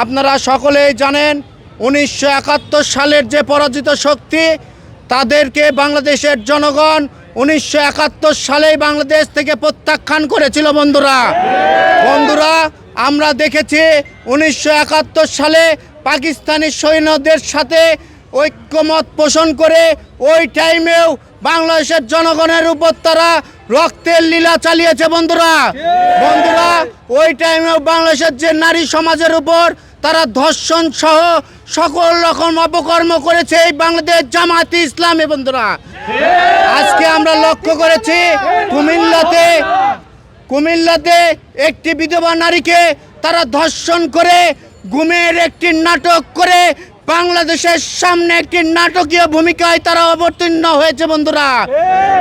আপনারা সকলেই জানেন 1971 সালের যে পরাজিত শক্তি তাদেরকে বাংলাদেশের জনগণ 1971 সালেই বাংলাদেশ থেকে প্রত্যাখ্যান করেছিল। বন্ধুরা আমরা দেখেছি 1971 সালে পাকিস্তানি সৈন্যদের সাথে ঐক্যমত পোষণ করে ওই টাইমেও বাংলাদেশের জনগণের উপর তারা রক্তের লীলা চালিয়েছে। বন্ধুরা ওই টাইমেও বাংলাদেশের যে নারী সমাজের উপর তারা ধর্ষণ সহ সকল রকম অপকর্ম করেছে এই বাংলাদেশ জামায়াতে ইসলামী। বন্ধুরা আজকে আমরা লক্ষ্য করেছি কুমিল্লাতে একটি বিধবা নারীকে তারা ধর্ষণ করে গুমের একটি নাটক করে বাংলাদেশের সামনে একটি নাটকীয় ভূমিকায় তারা অবতীর্ণ হয়েছে।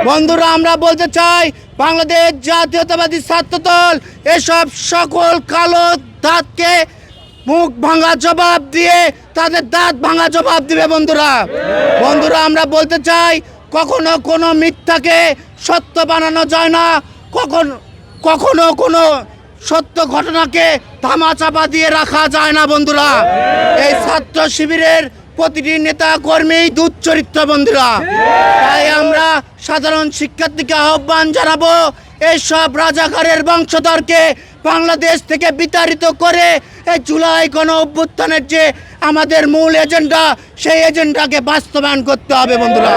বন্ধুরা আমরা বলতে চাই বাংলাদেশ জাতীয়তাবাদী ছাত্রদল এসব সকল কালো দাঁতকে মুখ ভাঙা জবাব দিয়ে তাদের দাঁত ভাঙা জবাব দিবে। বন্ধুরা আমরা বলতে চাই কখনো কোনো মিথ্যাকে সত্য বানানো যায় না, কখনো কোনো সত্য ঘটনাকে ধামাচাপা দিয়ে রাখা যায় না। বন্ধুরা এই ছাত্র শিবিরের প্রতিটি নেতা কর্মী দুচ্চরিত্র। বন্ধুরা তাই আমরা সাধারণ শিক্ষার্থীকে আহ্বান জানাবো এইসব রাজাকারের বংশধরকে বাংলাদেশ থেকে বিতাড়িত করে এই জুলাই গণ অভ্যুত্থানের যে আমাদের মূল এজেন্ডা সেই এজেন্ডাকে বাস্তবায়ন করতে হবে। বন্ধুরা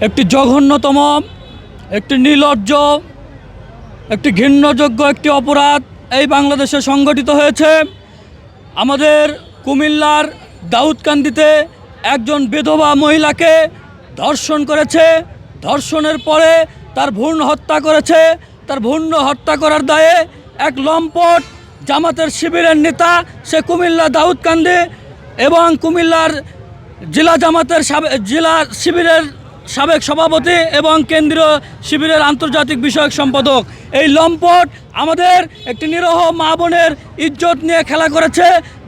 একটি জঘন্যতম, একটি নির্লজ্জ, একটি ঘৃণ্যযোগ্য একটি অপরাধ এই বাংলাদেশে সংগঠিত হয়েছে। আমাদের কুমিল্লার দাউদকান্দিতে একজন বিধবা মহিলাকে ধর্ষণ করেছে। ধর্ষণের পরে তার ভ্রূণ হত্যা করেছে। তার ভ্রূণ হত্যা করার দায়ে এক লম্পট জামাতের শিবিরের নেতা, সে কুমিল্লা দাউদকান্দি এবং কুমিল্লার জেলা জামাতের জেলা শিবিরের সাবেক সভাপতি এবং কেন্দ্রীয় শিবিরের আন্তর্জাতিক বিষয়ক সম্পাদক, এই লম্পট আমাদের একটি নিরহ মা বোনের ইজ্জত নিয়ে খেলা করেছে।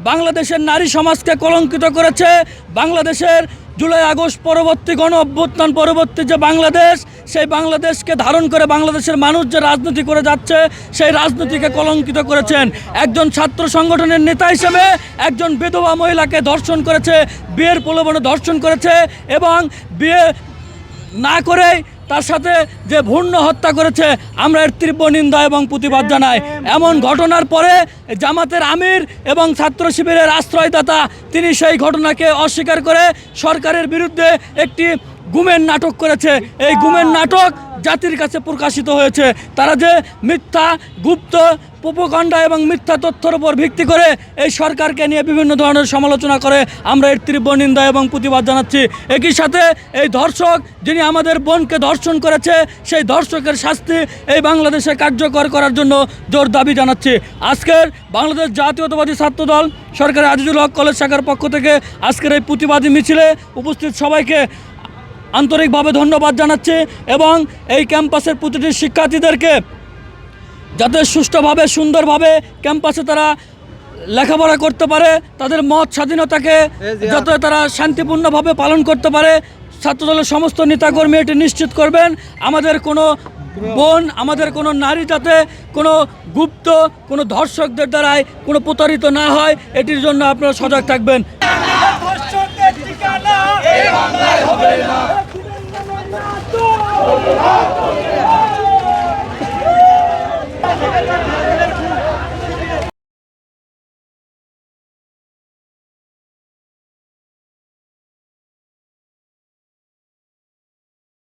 বাংলাদেশের নারী সমাজকে কলঙ্কিত করেছে। বাংলাদেশের জুলাই আগস্ট পরবর্তী গণ অভ্যুত্থান পরবর্তী যে বাংলাদেশ, সেই বাংলাদেশকে ধারণ করে বাংলাদেশের মানুষ যে রাজনীতি করে যাচ্ছে সেই রাজনীতিকে কলঙ্কিত করেছেন। একজন ছাত্র সংগঠনের নেতা হিসেবে একজন বিধবা মহিলাকে ধর্ষণ করেছে, বিয়ের প্রলোভনে ধর্ষণ করেছে এবং বিয়ে না করেই তার সাথে যে ভ্রূণ হত্যা করেছে। আমরা এর তীব্র নিন্দা এবং প্রতিবাদ জানাই। এমন ঘটনার পরে জামাতের আমির এবং ছাত্র শিবিরের আশ্রয়দাতা তিনি সেই ঘটনাকে অস্বীকার করে সরকারের বিরুদ্ধে একটি গুমের নাটক করেছে। এই গুমের নাটক জাতির কাছে প্রকাশিত হয়েছে। তারা যে মিথ্যা গুপ্ত প্রোপাগান্ডা এবং মিথ্যা তথ্যের উপর ভিত্তি করে এই সরকারকে নিয়ে বিভিন্ন ধরনের সমালোচনা করে, আমরা এর তীব্র নিন্দা এবং প্রতিবাদ জানাচ্ছি। একই সাথে এই ধর্ষক যিনি আমাদের বোনকে ধর্ষণ করেছে সেই ধর্ষকের শাস্তি এই বাংলাদেশে কার্যকর করার জন্য জোর দাবি জানাচ্ছি। আজকের বাংলাদেশ জাতীয়তাবাদী ছাত্রদল সরকারি আজিজুল হক কলেজ শাখার পক্ষ থেকে আজকের এই প্রতিবাদী মিছিলে উপস্থিত সবাইকে আন্তরিকভাবে ধন্যবাদ জানাচ্ছি এবং এই ক্যাম্পাসের প্রতিটি শিক্ষার্থীদেরকে যাতে সুষ্ঠুভাবে সুন্দরভাবে ক্যাম্পাসে তারা লেখাপড়া করতে পারে, তাদের মত স্বাধীনতাকে যাতে তারা শান্তিপূর্ণভাবে পালন করতে পারে, ছাত্রদলের সমস্ত নেতাকর্মী এটি নিশ্চিত করবেন। আমাদের কোনো বোন, আমাদের কোনো নারী যাতে কোনো গুপ্ত কোনো ধর্ষকদের দ্বারায় কোনো প্রতারিত না হয়, এটির জন্য আপনারা সজাগ থাকবেন।